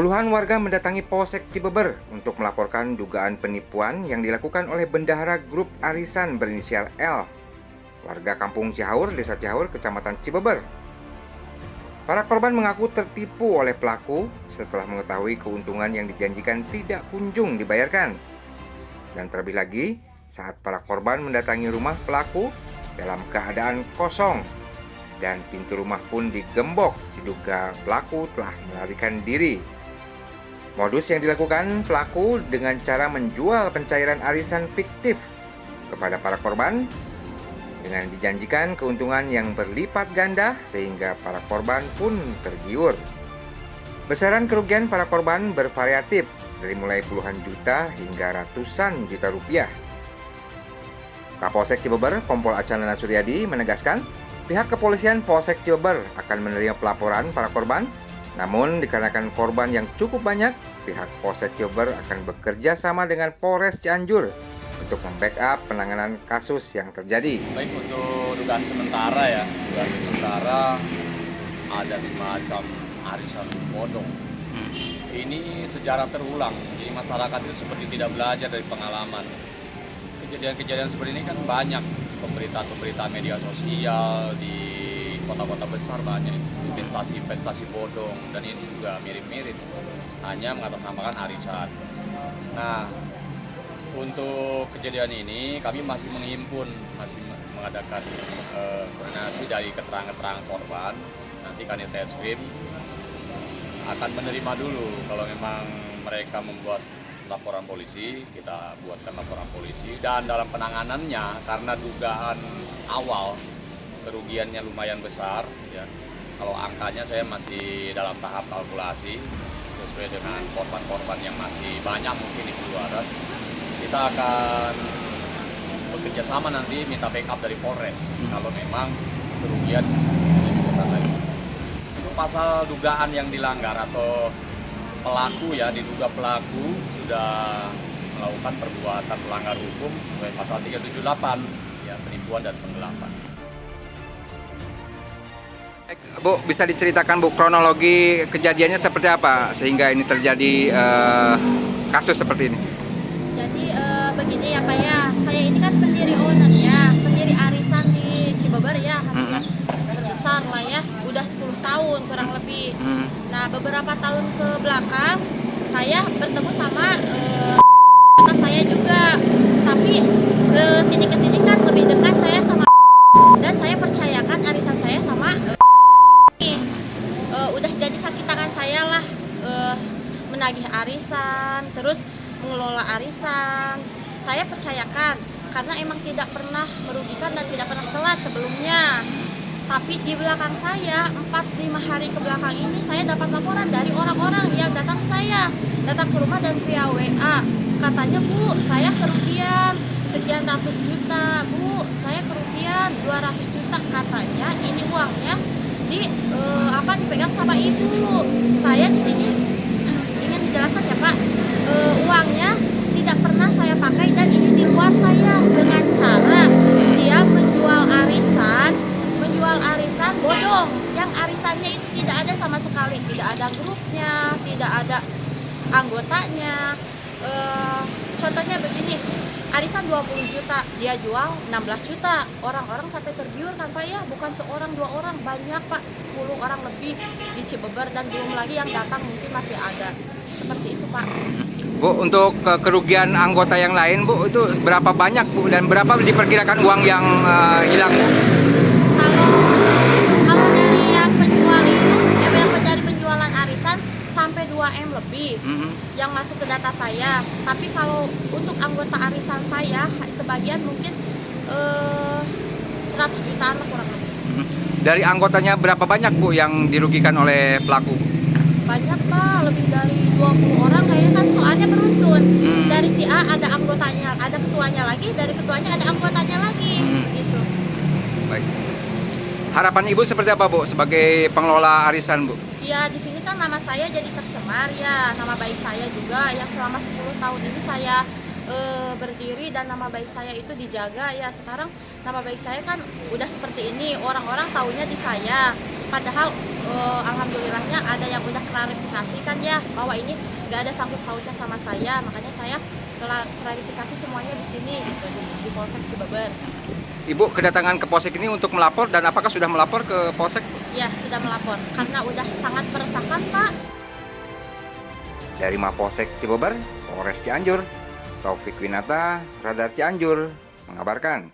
Puluhan warga mendatangi Polsek Cibeber untuk melaporkan dugaan penipuan yang dilakukan oleh bendahara grup arisan berinisial L. Warga Kampung Cihaur, Desa Cihaur, Kecamatan Cibeber. Para korban mengaku tertipu oleh pelaku setelah mengetahui keuntungan yang dijanjikan tidak kunjung dibayarkan. Dan terlebih lagi, saat para korban mendatangi rumah pelaku dalam keadaan kosong dan pintu rumah pun digembok, diduga pelaku telah melarikan diri. Modus yang dilakukan pelaku dengan cara menjual pencairan arisan fiktif kepada para korban dengan dijanjikan keuntungan yang berlipat ganda sehingga para korban pun tergiur. Besaran kerugian para korban bervariatif dari mulai puluhan juta hingga ratusan juta rupiah. Kapolsek Cibeber, Kompol Acanana Suryadi menegaskan pihak kepolisian Polsek Cibeber akan menerima pelaporan para korban. Namun dikarenakan korban yang cukup banyak, pihak Polsek Cibeber akan bekerja sama dengan Polres Cianjur untuk membackup penanganan kasus yang terjadi. Baik, untuk dugaan sementara ada semacam arisan bodong. Ini sejarah terulang, jadi masyarakat itu seperti tidak belajar dari pengalaman. Kejadian-kejadian seperti ini kan banyak, pemberitaan media sosial di kota-kota besar banyak investasi bodong, dan ini juga mirip-mirip, hanya mengatasnamakan arisan. Nah, untuk kejadian ini kami masih mengadakan koordinasi dari keterangan korban. Nanti Kanit Reskrim akan menerima dulu kalau memang mereka membuat laporan polisi, kita buatkan laporan polisi, dan dalam penanganannya karena dugaan awal kerugiannya lumayan besar ya. Kalau angkanya saya masih dalam tahap kalkulasi sesuai dengan korban-korban yang masih banyak mungkin di keluaran. Kita akan bekerja sama nanti minta backup dari Polres kalau memang kerugian lebih besar lagi. Untuk pasal dugaan yang dilanggar atau pelaku ya, diduga pelaku sudah melakukan perbuatan melanggar hukum sesuai pasal 378 ya, penipuan dan penggelapan. Bu, bisa diceritakan Bu kronologi kejadiannya seperti apa sehingga ini terjadi kasus seperti ini? Jadi begini ya Pak ya, saya ini kan pendiri owner ya, pendiri arisan di Cibeber ya, terbesar lah ya, udah 10 tahun kurang lebih. Nah, beberapa tahun ke belakang saya bertemu sama saya juga, tapi ke sini kan lebih dekat saya sama dan saya percayakan arisan saya sama udah jadi kaki tangan saya lah, menagih arisan, terus mengelola arisan. Saya percayakan karena emang tidak pernah merugikan dan tidak pernah telat sebelumnya. Tapi di belakang saya 4-5 hari ke belakang ini saya dapat laporan dari orang-orang yang datang ke rumah dan via WA. Katanya, Bu, saya kerugian sekian ratus juta, Bu, saya kerugian 200 juta. Katanya ini uangnya dipegang sama ibu. Saya di sini ingin menjelaskan ya Pak, uangnya tidak pernah saya pakai dan ini di luar saya dengan cara dia menjual arisan bodong yang arisannya itu tidak ada sama sekali, tidak ada grupnya, tidak ada anggotanya. Contohnya begini, arisan 20 juta, dia jual 16 juta. Orang-orang sampai tergiur kan Pak ya, bukan seorang dua orang, banyak Pak, 10 orang lebih di Cibeber dan belum lagi yang datang mungkin masih ada. Seperti itu Pak. Bu, untuk kerugian anggota yang lain Bu, itu berapa banyak Bu dan berapa diperkirakan uang yang hilang Bu? Kalau dari yang penjual itu, dari penjualan arisan sampai 2M lebih yang masuk ke data saya. Tapi kalau untuk anggota arisan saya, sebagian mungkin 100 jutaan lah kurang lebih. Dari anggotanya berapa banyak Bu yang dirugikan oleh pelaku? Banyak Pak, lebih dari 20 orang kayaknya kan, soalnya beruntun. Dari si A ada anggotanya, ada ketuanya lagi, dari ketuanya ada anggotanya lagi, gitu. Baik. Harapan Ibu seperti apa Bu sebagai pengelola arisan Bu? Ya, di sini kan nama saya jadi tercemar ya, nama baik saya juga yang selama 10 tahun ini saya berdiri dan nama baik saya itu dijaga ya. Sekarang nama baik saya kan udah seperti ini, orang-orang taunya di saya. Padahal alhamdulillahnya ada yang udah klarifikasi kan ya bahwa ini nggak ada sangkut pautnya sama saya, makanya saya klarifikasi semuanya di sini gitu, di Polsek Cibeber. Ibu kedatangan ke Polsek ini untuk melapor dan apakah sudah melapor ke Polsek? Ya sudah melapor karena udah sangat meresahkan Pak. Dari Mapolsek Cibeber, Polres Cianjur, Taufik Winata, Radar Cianjur, mengabarkan.